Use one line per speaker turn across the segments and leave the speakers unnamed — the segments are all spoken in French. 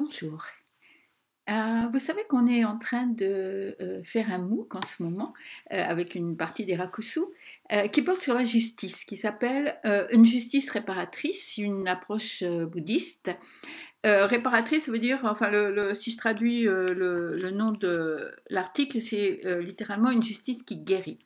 Bonjour. Vous savez qu'on est en train de faire un MOOC en ce moment avec une partie des Rakusu qui porte sur la justice, qui s'appelle Une justice réparatrice, une approche bouddhiste. Réparatrice, ça veut dire, enfin, si je traduis le nom de l'article, c'est littéralement une justice qui guérit.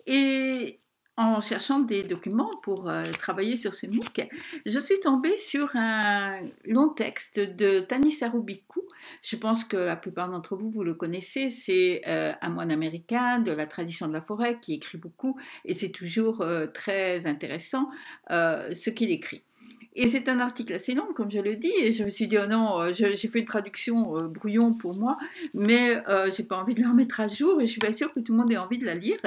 Et en cherchant des documents pour travailler sur ce MOOC, je suis tombée sur un long texte de Tanisaru Bhikkhu. Je pense que la plupart d'entre vous, vous le connaissez. C'est un moine américain de la tradition de la forêt qui écrit beaucoup et c'est toujours très intéressant ce qu'il écrit. Et c'est un article assez long, comme je le dis, et je me suis dit, oh non, j'ai fait une traduction brouillon pour moi, mais j'ai pas envie de la remettre à jour, et je suis pas sûre que tout le monde ait envie de la lire.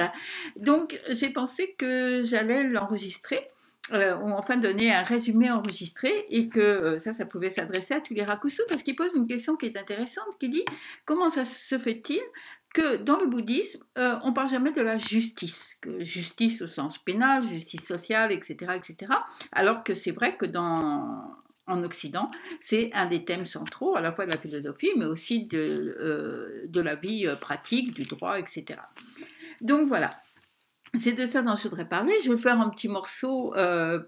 Donc, j'ai pensé que j'allais l'enregistrer, ou enfin donner un résumé enregistré, et que ça pouvait s'adresser à tous les rakusu, parce qu'il pose une question qui est intéressante, qui dit, comment ça se fait-il que dans le bouddhisme, on ne parle jamais de la justice, que justice au sens pénal, justice sociale, etc., etc., alors que c'est vrai que en Occident, c'est un des thèmes centraux, à la fois de la philosophie, mais aussi de la vie pratique, du droit, etc. Donc voilà, c'est de ça dont je voudrais parler. Je vais faire un petit morceau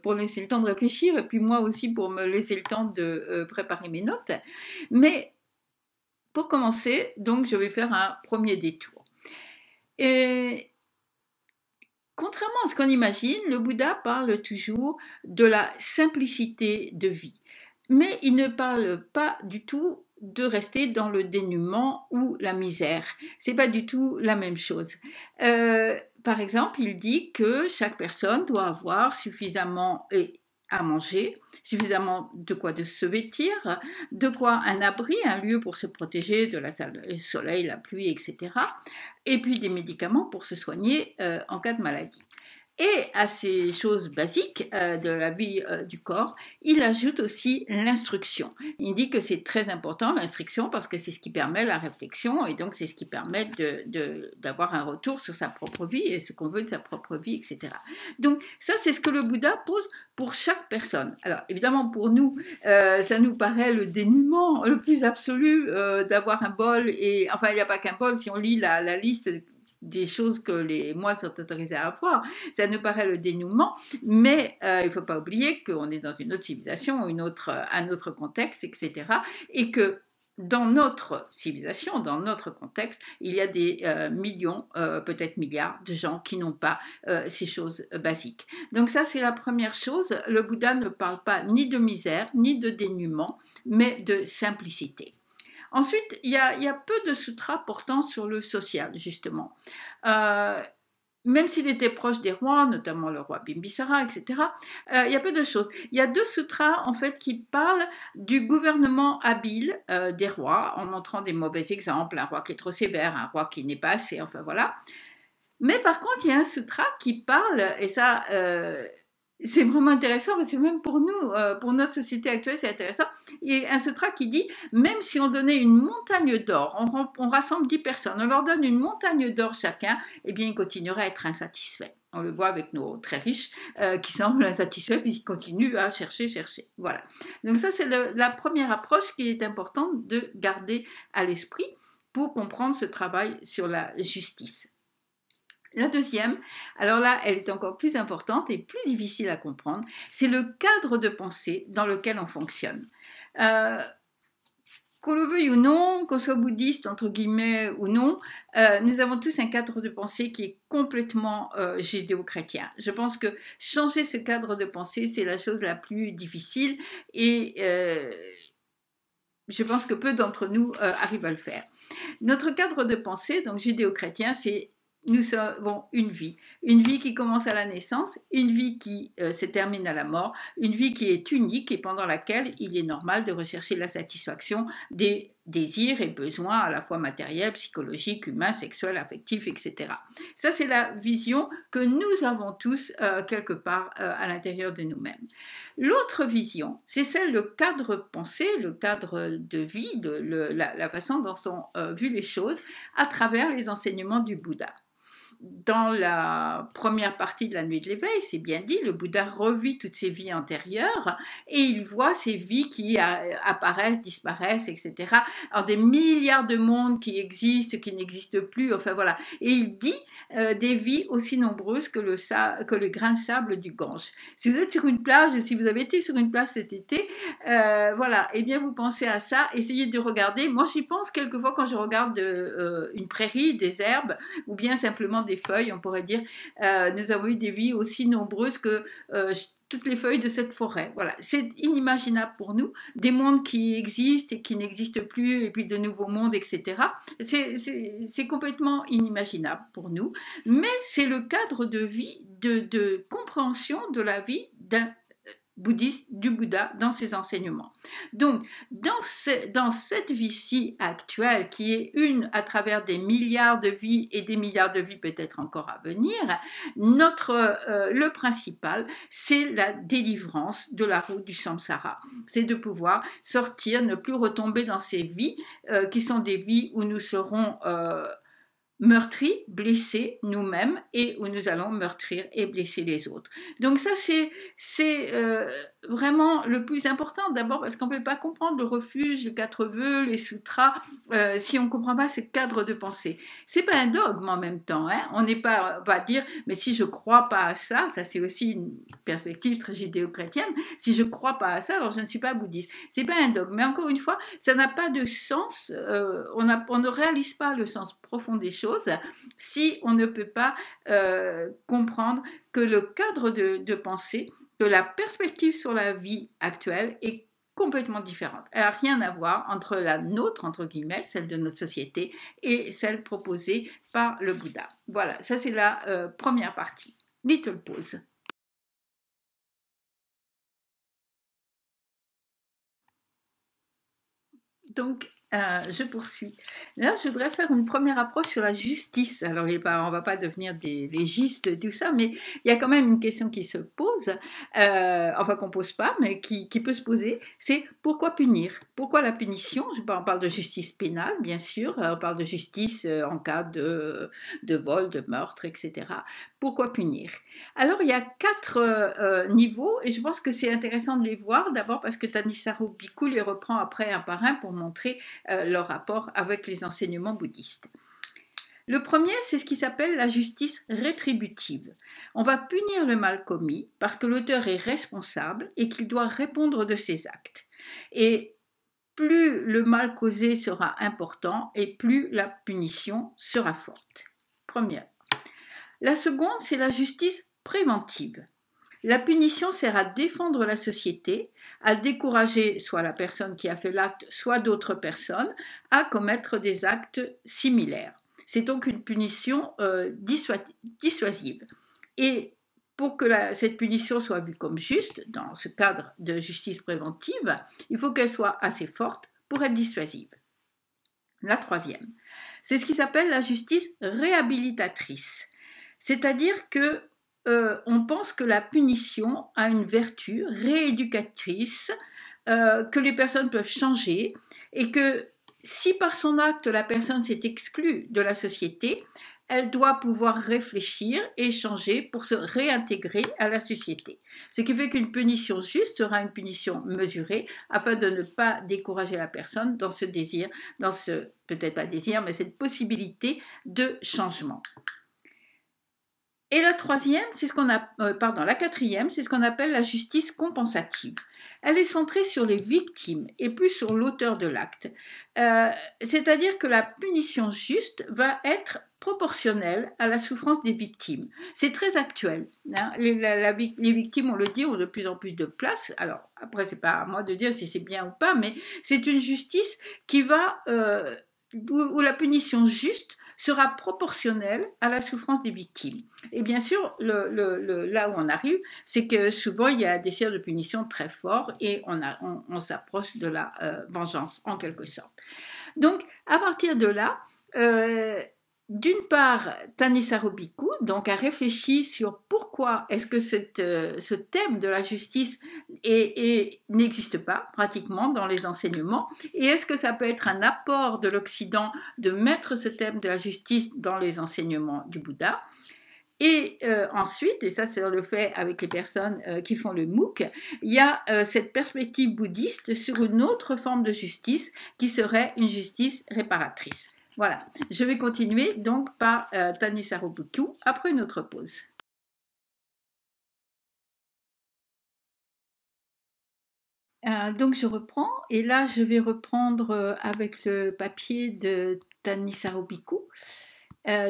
pour laisser le temps de réfléchir, et puis moi aussi pour me laisser le temps de préparer mes notes. Mais pour commencer, donc, je vais faire un premier détour. Et contrairement à ce qu'on imagine, le Bouddha parle toujours de la simplicité de vie. Mais il ne parle pas du tout de rester dans le dénuement ou la misère. C'est pas du tout la même chose. Par exemple, il dit que chaque personne doit avoir suffisamment à manger, suffisamment de quoi de se vêtir, de quoi un abri, un lieu pour se protéger de le soleil, la pluie, etc. Et puis des médicaments pour se soigner en cas de maladie. Et à ces choses basiques de la vie du corps, il ajoute aussi l'instruction. Il dit que c'est très important l'instruction parce que c'est ce qui permet la réflexion et donc c'est ce qui permet d'avoir un retour sur sa propre vie et ce qu'on veut de sa propre vie, etc. Donc ça c'est ce que le Bouddha pose pour chaque personne. Alors évidemment pour nous, ça nous paraît le dénuement le plus absolu d'avoir un bol et enfin il n'y a pas qu'un bol si on lit la liste des choses que les moines sont autorisés à avoir, ça nous paraît le dénouement, mais il ne faut pas oublier qu'on est dans une autre civilisation, un autre contexte, etc. Et que dans notre civilisation, dans notre contexte, il y a des millions, peut-être milliards de gens qui n'ont pas ces choses basiques. Donc ça, c'est la première chose. Le Bouddha ne parle pas ni de misère, ni de dénuement, mais de simplicité. Ensuite, il y a peu de sutras portant sur le social, justement. Même s'il était proche des rois, notamment le roi Bimbisara, etc., il y a peu de choses. Il y a deux sutras, en fait, qui parlent du gouvernement habile des rois, en montrant des mauvais exemples, un roi qui est trop sévère, un roi qui n'est pas assez, enfin voilà. Mais par contre, il y a un sutra qui parle, et ça, c'est vraiment intéressant parce que même pour nous, pour notre société actuelle, c'est intéressant. Il y a un sutra qui dit, même si on donnait une montagne d'or, on rassemble 10 personnes, on leur donne une montagne d'or chacun, eh bien, ils continueraient à être insatisfaits. On le voit avec nos très riches qui semblent insatisfaits puis qui continuent à chercher. Voilà. Donc ça, c'est la première approche qui est importante de garder à l'esprit pour comprendre ce travail sur la justice. La deuxième, alors là, elle est encore plus importante et plus difficile à comprendre, c'est le cadre de pensée dans lequel on fonctionne. Qu'on le veuille ou non, qu'on soit bouddhiste, entre guillemets, ou non, nous avons tous un cadre de pensée qui est complètement judéo-chrétien. Je pense que changer ce cadre de pensée, c'est la chose la plus difficile et je pense que peu d'entre nous arrivent à le faire. Notre cadre de pensée, donc judéo-chrétien, c'est nous avons une vie qui commence à la naissance, une vie qui se termine à la mort, une vie qui est unique et pendant laquelle il est normal de rechercher la satisfaction des désirs et besoins à la fois matériels, psychologiques, humains, sexuels, affectifs, etc. Ça, c'est la vision que nous avons tous quelque part à l'intérieur de nous-mêmes. L'autre vision, c'est celle, le cadre pensée, le cadre de vie, la façon dont sont vues les choses à travers les enseignements du Bouddha. dans la première partie de la nuit de l'éveil, c'est bien dit, le Bouddha revit toutes ses vies antérieures et il voit ces vies qui apparaissent, disparaissent, etc. Alors des milliards de mondes qui existent, qui n'existent plus, enfin voilà. Et il dit des vies aussi nombreuses que le grain de sable du Gange. Si vous êtes sur une plage, si vous avez été sur une plage cet été, voilà, eh bien vous pensez à ça, essayez de regarder. Moi j'y pense quelquefois quand je regarde une prairie, des herbes, ou bien simplement des feuilles, on pourrait dire, nous avons eu des vies aussi nombreuses que toutes les feuilles de cette forêt. Voilà, c'est inimaginable pour nous, des mondes qui existent et qui n'existent plus, et puis de nouveaux mondes, etc. C'est complètement inimaginable pour nous, mais c'est le cadre de vie, de compréhension de la vie d'un bouddhiste, du Bouddha, dans ses enseignements. Donc, dans cette vie-ci actuelle, qui est une à travers des milliards de vies et des milliards de vies peut-être encore à venir, le principal, c'est la délivrance de la route du samsara. C'est de pouvoir sortir, ne plus retomber dans ces vies qui sont des vies où nous serons meurtris, blessés nous-mêmes et où nous allons meurtrir et blesser les autres. Donc ça, c'est vraiment le plus important, d'abord parce qu'on ne peut pas comprendre le refuge, le quatre vœux, les sutras, si on ne comprend pas ce cadre de pensée. C'est pas un dogme en même temps, hein. On n'est pas à dire, mais si je ne crois pas à ça, ça c'est aussi une perspective très judéo-chrétienne, si je ne crois pas à ça, alors je ne suis pas bouddhiste. C'est pas un dogme, mais encore une fois, ça n'a pas de sens, on ne réalise pas le sens profond des choses si on ne peut pas comprendre que le cadre de pensée, que la perspective sur la vie actuelle est complètement différente. Elle n'a rien à voir entre la nôtre, entre guillemets, celle de notre société, et celle proposée par le Bouddha. Voilà, ça c'est la première partie. Little pause. Donc, je poursuis. Là, je voudrais faire une première approche sur la justice. Alors, on ne va pas devenir des légistes, tout ça, mais il y a quand même une question qui se pose, enfin qu'on ne pose pas, mais qui peut se poser, c'est pourquoi punir? Pourquoi la punition? On parle de justice pénale, bien sûr, on parle de justice en cas de vol, de meurtre, etc. Pourquoi punir? Alors, il y a 4 niveaux, et je pense que c'est intéressant de les voir, d'abord parce que Thanissaro Bhikkhu les reprend après un par un pour montrer leur rapport avec les enseignements bouddhistes. Le premier, c'est ce qui s'appelle la justice rétributive. On va punir le mal commis parce que l'auteur est responsable et qu'il doit répondre de ses actes. Et plus le mal causé sera important et plus la punition sera forte. Première. La seconde, c'est la justice préventive. La punition sert à défendre la société, à décourager soit la personne qui a fait l'acte, soit d'autres personnes à commettre des actes similaires. C'est donc une punition dissuasive. Et pour que cette punition soit vue comme juste, dans ce cadre de justice préventive, il faut qu'elle soit assez forte pour être dissuasive. La troisième, c'est ce qui s'appelle la justice réhabilitatrice. C'est-à-dire que on pense que la punition a une vertu rééducatrice, que les personnes peuvent changer et que si par son acte la personne s'est exclue de la société, elle doit pouvoir réfléchir et changer pour se réintégrer à la société. Ce qui fait qu'une punition juste sera une punition mesurée afin de ne pas décourager la personne dans ce désir, peut-être pas désir, mais cette possibilité de changement. Et la quatrième, c'est ce qu'on appelle la justice compensative. Elle est centrée sur les victimes et plus sur l'auteur de l'acte. C'est-à-dire que la punition juste va être proportionnelle à la souffrance des victimes. C'est très actuel, hein. Les victimes, on le dit, ont de plus en plus de place. Alors, après, c'est pas à moi de dire si c'est bien ou pas, mais c'est une justice qui va, où la punition juste sera proportionnelle à la souffrance des victimes. Et bien sûr, là où on arrive, c'est que souvent, il y a un désir de punition très fort et on s'approche de la vengeance, en quelque sorte. Donc, à partir de là, d'une part, Thanissaro Bhikkhu donc, a réfléchi sur pourquoi pourquoi est-ce que ce thème de la justice n'existe pas pratiquement dans les enseignements, et est-ce que ça peut être un apport de l'Occident de mettre ce thème de la justice dans les enseignements du Bouddha. Et ensuite, et ça c'est le fait avec les personnes qui font le MOOC, il y a cette perspective bouddhiste sur une autre forme de justice qui serait une justice réparatrice. Voilà, je vais continuer donc par Thanissaro Bhikkhu après une autre pause. Donc je reprends, et là je vais reprendre avec le papier de Thanissaro Bhikkhu,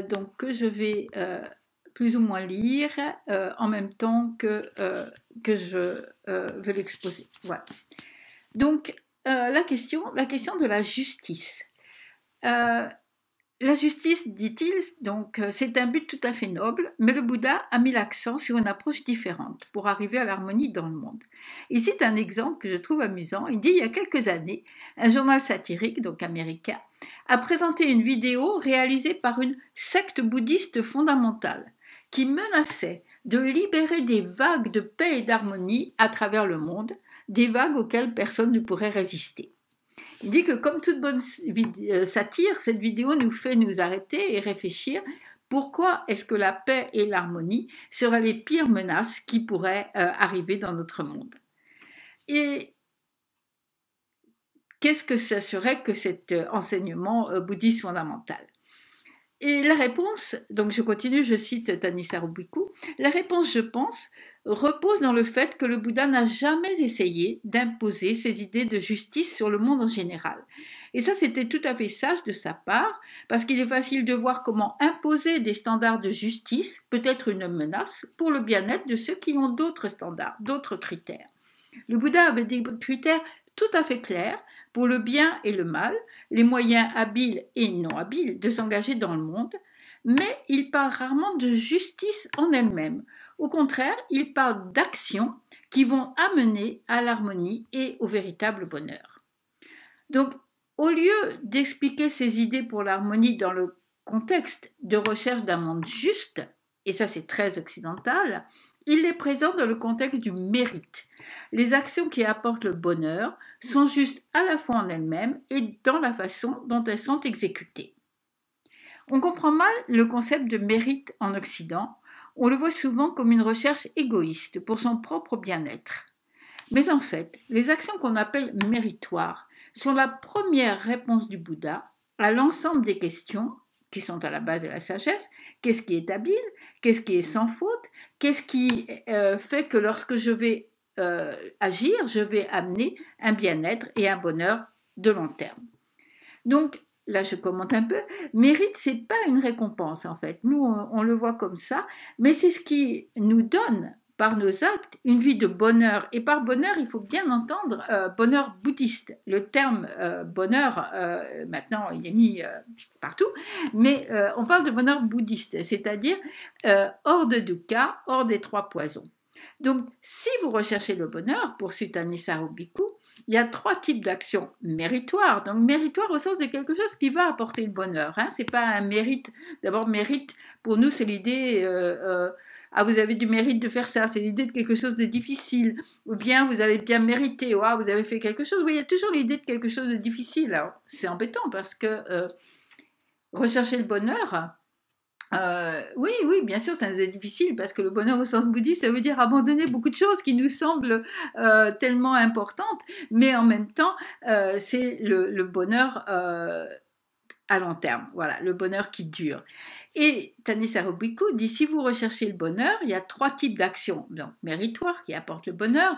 donc que je vais plus ou moins lire en même temps que je vais l'exposer. Voilà. Donc, la question de la justice. La justice, dit-il, donc c'est un but tout à fait noble, mais le Bouddha a mis l'accent sur une approche différente pour arriver à l'harmonie dans le monde. Il cite un exemple que je trouve amusant. Il dit, il y a quelques années, un journal satirique, donc américain, a présenté une vidéo réalisée par une secte bouddhiste fondamentale qui menaçait de libérer des vagues de paix et d'harmonie à travers le monde, des vagues auxquelles personne ne pourrait résister. Il dit que comme toute bonne satire, cette vidéo nous fait nous arrêter et réfléchir pourquoi est-ce que la paix et l'harmonie seraient les pires menaces qui pourraient arriver dans notre monde. Et qu'est-ce que ce serait que cet enseignement bouddhiste fondamental ? Et la réponse, donc je continue, je cite Thanissaro Bhikkhu, la réponse, je pense, repose dans le fait que le Bouddha n'a jamais essayé d'imposer ses idées de justice sur le monde en général. Et ça, c'était tout à fait sage de sa part, parce qu'il est facile de voir comment imposer des standards de justice peut être une menace pour le bien-être de ceux qui ont d'autres standards, d'autres critères. Le Bouddha avait des critères tout à fait clairs pour le bien et le mal, les moyens habiles et non habiles de s'engager dans le monde, mais il parle rarement de justice en elle-même. Au contraire, il parle d'actions qui vont amener à l'harmonie et au véritable bonheur. Donc, au lieu d'expliquer ses idées pour l'harmonie dans le contexte de recherche d'un monde juste, et ça c'est très occidental, il les présente dans le contexte du mérite. Les actions qui apportent le bonheur sont justes à la fois en elles-mêmes et dans la façon dont elles sont exécutées. On comprend mal le concept de mérite en Occident. On le voit souvent comme une recherche égoïste pour son propre bien-être. Mais en fait, les actions qu'on appelle méritoires sont la première réponse du Bouddha à l'ensemble des questions qui sont à la base de la sagesse. Qu'est-ce qui est habile? Qu'est-ce qui est sans faute? Qu'est-ce qui fait que lorsque je vais agir, je vais amener un bien-être et un bonheur de long terme? Donc, là je commente un peu, mérite, c'est pas une récompense en fait. Nous, on le voit comme ça, mais c'est ce qui nous donne par nos actes une vie de bonheur. Et par bonheur, il faut bien entendre bonheur bouddhiste. Le terme bonheur, maintenant, il est mis partout, mais on parle de bonheur bouddhiste, c'est-à-dire hors de dukkha, hors des trois poisons. Donc, si vous recherchez le bonheur, poursuit Thanissaro Bhikkhu, il y a trois types d'actions méritoires. Donc, méritoire au sens de quelque chose qui va apporter le bonheur. Hein. Ce n'est pas un mérite. D'abord, mérite, pour nous, c'est l'idée ah, vous avez du mérite de faire ça. C'est l'idée de quelque chose de difficile. Ou bien, vous avez bien mérité. Oh, vous avez fait quelque chose. Oui, il y a toujours l'idée de quelque chose de difficile. Alors, c'est embêtant parce que rechercher le bonheur... oui, bien sûr, ça nous est difficile parce que le bonheur au sens bouddhiste, ça veut dire abandonner beaucoup de choses qui nous semblent tellement importantes, mais en même temps, c'est le bonheur à long terme, voilà, le bonheur qui dure. Et Thanissaro Bhikkhu dit, si vous recherchez le bonheur, il y a trois types d'actions, donc méritoires qui apportent le bonheur,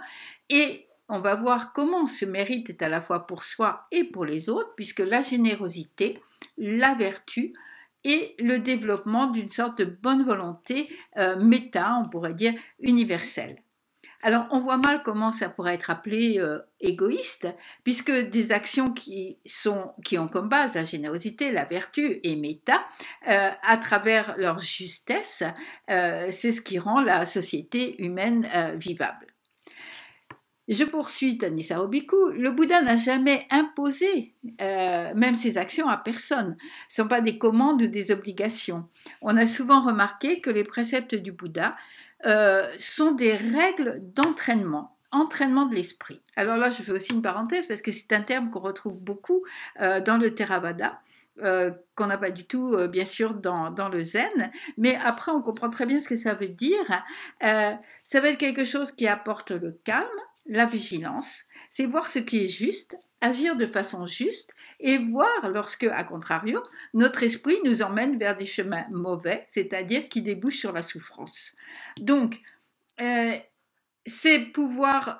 et on va voir comment ce mérite est à la fois pour soi et pour les autres, puisque la générosité, la vertu, et le développement d'une sorte de bonne volonté méta, on pourrait dire universelle. Alors, on voit mal comment ça pourrait être appelé égoïste, puisque des actions qui ont comme base la générosité, la vertu et méta, à travers leur justesse, c'est ce qui rend la société humaine vivable. Je poursuis Thanissaro Bhikkhu, le Bouddha n'a jamais imposé même ses actions à personne. Ce ne sont pas des commandes ou des obligations. On a souvent remarqué que les préceptes du Bouddha sont des règles d'entraînement. Entraînement de l'esprit. Alors là, je fais aussi une parenthèse parce que c'est un terme qu'on retrouve beaucoup dans le Theravada, qu'on n'a pas du tout, bien sûr, dans le Zen, mais après, on comprend très bien ce que ça veut dire. Ça va être quelque chose qui apporte le calme, la vigilance, c'est voir ce qui est juste, agir de façon juste et voir lorsque, à contrario, notre esprit nous emmène vers des chemins mauvais, c'est-à-dire qui débouchent sur la souffrance. Donc, c'est pouvoir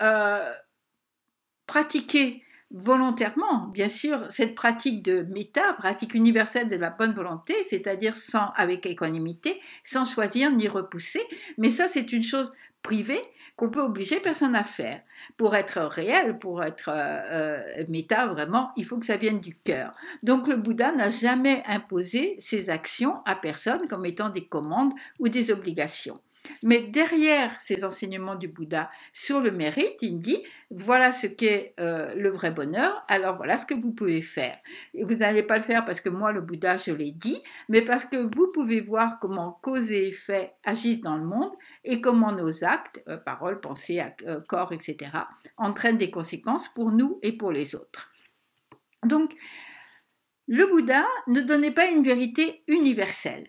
pratiquer volontairement, bien sûr, cette pratique de méta, pratique universelle de la bonne volonté, c'est-à-dire avec équanimité, sans choisir ni repousser, mais ça c'est une chose privée qu'on peut obliger personne à faire. Pour être réel, pour être méta, vraiment, il faut que ça vienne du cœur. Donc le Bouddha n'a jamais imposé ses actions à personne comme étant des commandes ou des obligations. Mais derrière ces enseignements du Bouddha sur le mérite, il dit voilà ce qu'est le vrai bonheur, alors voilà ce que vous pouvez faire. Et vous n'allez pas le faire parce que moi, le Bouddha, je l'ai dit, mais parce que vous pouvez voir comment cause et effet agissent dans le monde et comment nos actes, paroles, pensées, corps, etc., entraînent des conséquences pour nous et pour les autres. Donc, le Bouddha ne donnait pas une vérité universelle.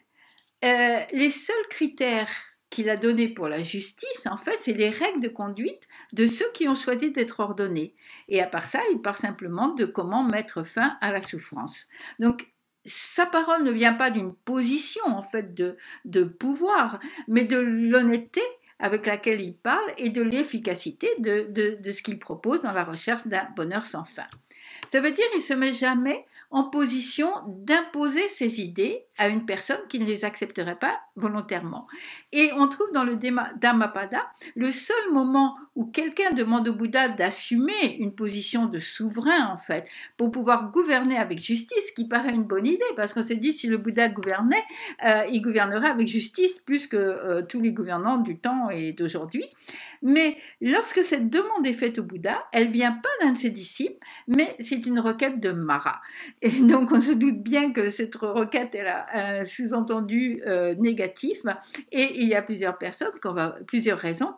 Les seuls critères qu'il a donné pour la justice, en fait, c'est les règles de conduite de ceux qui ont choisi d'être ordonnés. Et à part ça, il parle simplement de comment mettre fin à la souffrance. Donc, sa parole ne vient pas d'une position, en fait, de pouvoir, mais de l'honnêteté avec laquelle il parle et de l'efficacité de ce qu'il propose dans la recherche d'un bonheur sans fin. Ça veut dire qu'il ne se met jamais en position d'imposer ses idées à une personne qui ne les accepterait pas volontairement. Et on trouve dans le Dhammapada le seul moment où quelqu'un demande au Bouddha d'assumer une position de souverain, en fait, pour pouvoir gouverner avec justice, qui paraît une bonne idée, parce qu'on se dit si le Bouddha gouvernait, il gouvernerait avec justice plus que tous les gouvernants du temps et d'aujourd'hui. Mais lorsque cette demande est faite au Bouddha, elle ne vient pas d'un de ses disciples, mais c'est une requête de Mara. Et donc on se doute bien que cette requête elle a un sous-entendu négatif, et il y a plusieurs raisons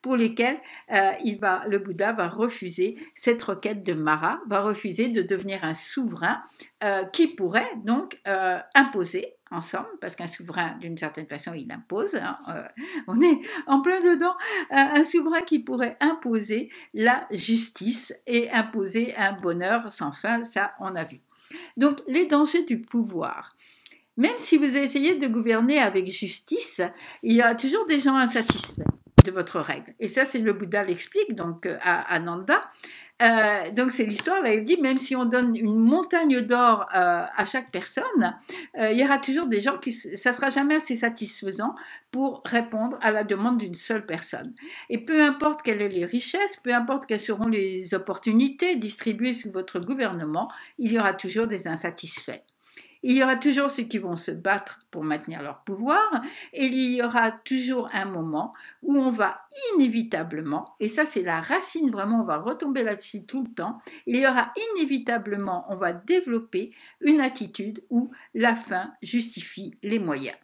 pour lesquelles le Bouddha va refuser cette requête de Mara, va refuser de devenir un souverain qui pourrait donc imposer en somme, parce qu'un souverain, d'une certaine façon, il impose, on est en plein dedans, un souverain qui pourrait imposer la justice et imposer un bonheur sans fin, ça on a vu. Donc les dangers du pouvoir. Même si vous essayez de gouverner avec justice, il y aura toujours des gens insatisfaits de votre règle. Et ça, c'est le Bouddha l'explique donc à Ananda. Donc c'est l'histoire, là il dit, même si on donne une montagne d'or à chaque personne, il y aura toujours des gens ça sera jamais assez satisfaisant pour répondre à la demande d'une seule personne. Et peu importe quelles sont les richesses, peu importe quelles seront les opportunités distribuées sous votre gouvernement, il y aura toujours des insatisfaits. Il y aura toujours ceux qui vont se battre pour maintenir leur pouvoir, et il y aura toujours un moment où on va inévitablement, et ça c'est la racine vraiment, on va retomber là-dessus tout le temps, il y aura inévitablement, on va développer une attitude où la fin justifie les moyens.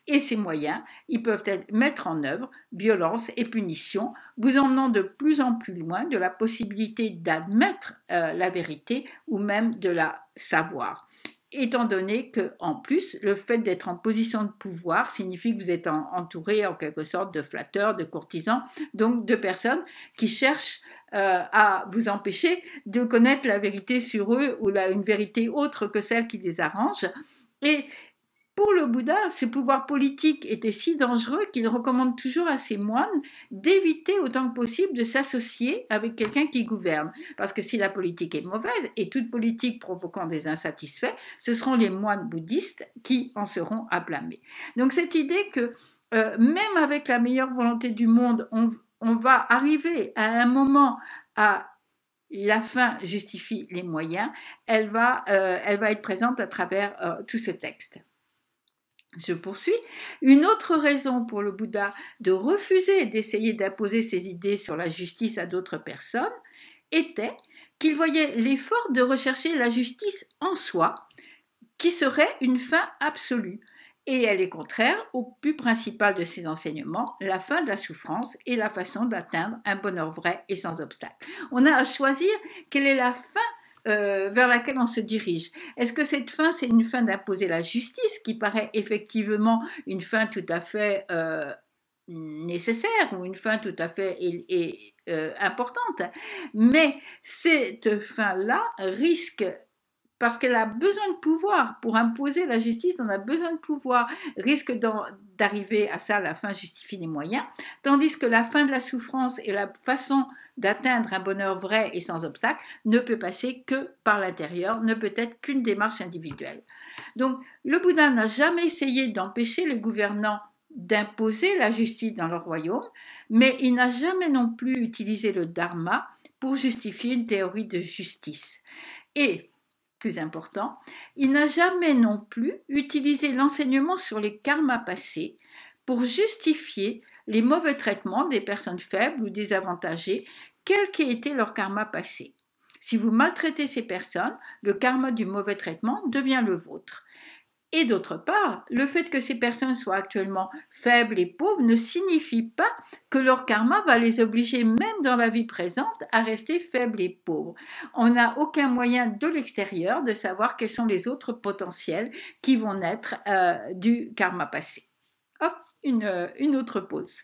Et ces moyens, ils peuvent être mettre en œuvre violence et punition, vous emmenant de plus en plus loin de la possibilité d'admettre la vérité ou même de la savoir. Étant donné qu'en plus, le fait d'être en position de pouvoir signifie que vous êtes entouré en quelque sorte de flatteurs, de courtisans, donc de personnes qui cherchent à vous empêcher de connaître la vérité sur eux ou une vérité autre que celle qui les arrange. Et pour le Bouddha, ce pouvoir politique était si dangereux qu'il recommande toujours à ses moines d'éviter autant que possible de s'associer avec quelqu'un qui gouverne. Parce que si la politique est mauvaise, et toute politique provoquant des insatisfaits, ce seront les moines bouddhistes qui en seront à blâmer. Donc cette idée que même avec la meilleure volonté du monde, on va arriver à un moment à la fin justifie les moyens, elle va être présente à travers tout ce texte. Je poursuis. Une autre raison pour le Bouddha de refuser d'essayer d'imposer ses idées sur la justice à d'autres personnes était qu'il voyait l'effort de rechercher la justice en soi, qui serait une fin absolue. Et elle est contraire au but principal de ces enseignements, la fin de la souffrance et la façon d'atteindre un bonheur vrai et sans obstacle. On a à choisir quelle est la fin vers laquelle on se dirige. Est-ce que cette fin, c'est une fin d'imposer la justice, qui paraît effectivement une fin tout à fait nécessaire ou une fin tout à fait importante, mais cette fin-là risque, parce qu'elle a besoin de pouvoir. Pour imposer la justice, on a besoin de pouvoir. Risque d'arriver à ça, la fin justifie les moyens, tandis que la fin de la souffrance et la façon d'atteindre un bonheur vrai et sans obstacle ne peut passer que par l'intérieur, ne peut être qu'une démarche individuelle. Donc, le Bouddha n'a jamais essayé d'empêcher les gouvernants d'imposer la justice dans leur royaume, mais il n'a jamais non plus utilisé le dharma pour justifier une théorie de justice. Et plus important, il n'a jamais non plus utilisé l'enseignement sur les karmas passés pour justifier les mauvais traitements des personnes faibles ou désavantagées, quel qu'ait été leur karma passé. Si vous maltraitez ces personnes, le karma du mauvais traitement devient le vôtre. Et d'autre part, le fait que ces personnes soient actuellement faibles et pauvres ne signifie pas que leur karma va les obliger, même dans la vie présente, à rester faibles et pauvres. On n'a aucun moyen de l'extérieur de savoir quels sont les autres potentiels qui vont naître du karma passé. Hop, une autre pause.